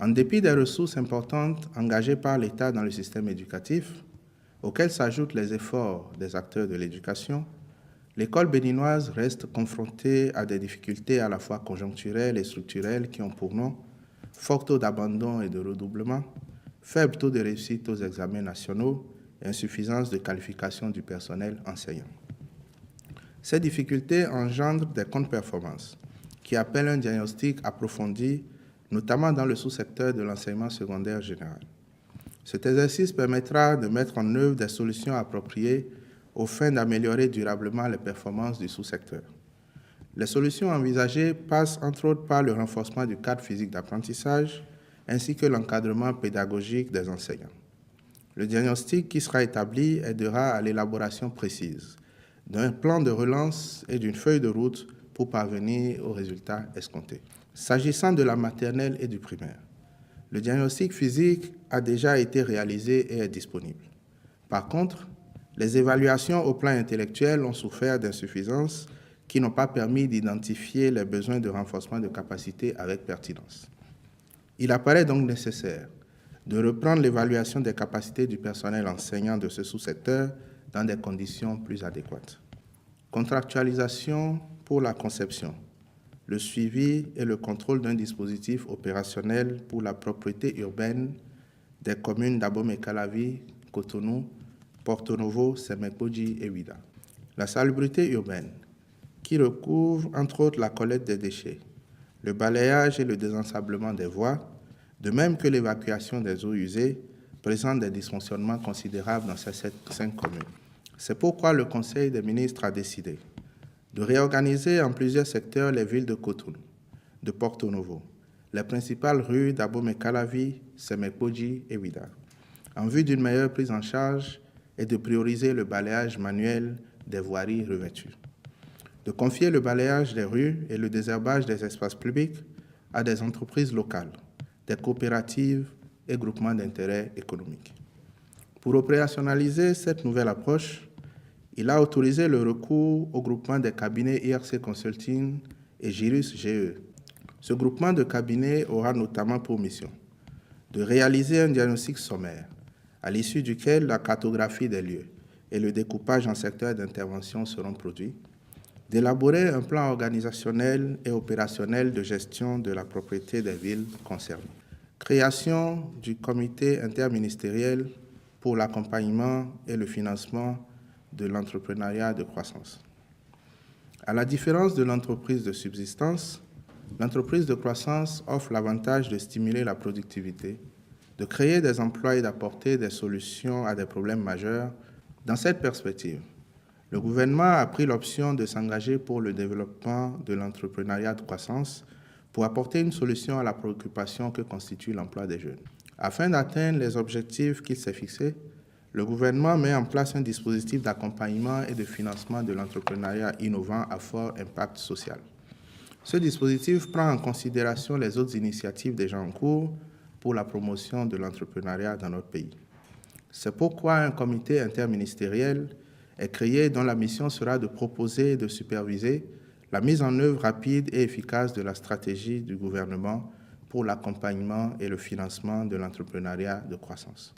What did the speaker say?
En dépit des ressources importantes engagées par l'État dans le système éducatif, auxquels s'ajoutent les efforts des acteurs de l'éducation, l'école béninoise reste confrontée à des difficultés à la fois conjoncturelles et structurelles qui ont pour nom fort taux d'abandon et de redoublement, faible taux de réussite aux examens nationaux et insuffisance de qualification du personnel enseignant. Ces difficultés engendrent des contre-performances qui appellent un diagnostic approfondi, notamment dans le sous-secteur de l'enseignement secondaire général. Cet exercice permettra de mettre en œuvre des solutions appropriées aux fins d'améliorer durablement les performances du sous-secteur. Les solutions envisagées passent entre autres par le renforcement du cadre physique d'apprentissage ainsi que l'encadrement pédagogique des enseignants. Le diagnostic qui sera établi aidera à l'élaboration précise d'un plan de relance et d'une feuille de route pour parvenir aux résultats escomptés. S'agissant de la maternelle et du primaire, le diagnostic physique a déjà été réalisé et est disponible. Par contre, les évaluations au plan intellectuel ont souffert d'insuffisances qui n'ont pas permis d'identifier les besoins de renforcement de capacité avec pertinence. Il apparaît donc nécessaire de reprendre l'évaluation des capacités du personnel enseignant de ce sous-secteur dans des conditions plus adéquates. Contractualisation pour la conception, le suivi et le contrôle d'un dispositif opérationnel pour la propriété urbaine des communes d'Abomey-Calavi, Cotonou, Porto Novo, Semek-Bodji et Ouidah. La salubrité urbaine, qui recouvre entre autres la collecte des déchets, le balayage et le désensablement des voies, de même que l'évacuation des eaux usées, présente des dysfonctionnements considérables dans ces 5 communes. C'est pourquoi le Conseil des ministres a décidé de réorganiser en plusieurs secteurs les villes de Cotonou, de Porto Novo, les principales rues d'Abomey-Calavi, Semek-Bodji et Ouidah, en vue d'une meilleure prise en charge et de prioriser le balayage manuel des voiries revêtues. De confier le balayage des rues et le désherbage des espaces publics à des entreprises locales, des coopératives et groupements d'intérêt économique. Pour opérationnaliser cette nouvelle approche, il a autorisé le recours au groupement des cabinets IRC Consulting et Gyrus GE. Ce groupement de cabinets aura notamment pour mission de réaliser un diagnostic sommaire, à l'issue duquel la cartographie des lieux et le découpage en secteurs d'intervention seront produits, d'élaborer un plan organisationnel et opérationnel de gestion de la propriété des villes concernées. Création du comité interministériel pour l'accompagnement et le financement de l'entrepreneuriat de croissance. À la différence de l'entreprise de subsistance, l'entreprise de croissance offre l'avantage de stimuler la productivité, de créer des emplois et d'apporter des solutions à des problèmes majeurs. Dans cette perspective, le gouvernement a pris l'option de s'engager pour le développement de l'entrepreneuriat de croissance pour apporter une solution à la préoccupation que constitue l'emploi des jeunes. Afin d'atteindre les objectifs qu'il s'est fixés, le gouvernement met en place un dispositif d'accompagnement et de financement de l'entrepreneuriat innovant à fort impact social. Ce dispositif prend en considération les autres initiatives déjà en cours pour la promotion de l'entrepreneuriat dans notre pays. C'est pourquoi un comité interministériel est créé dont la mission sera de proposer et de superviser la mise en œuvre rapide et efficace de la stratégie du gouvernement pour l'accompagnement et le financement de l'entrepreneuriat de croissance.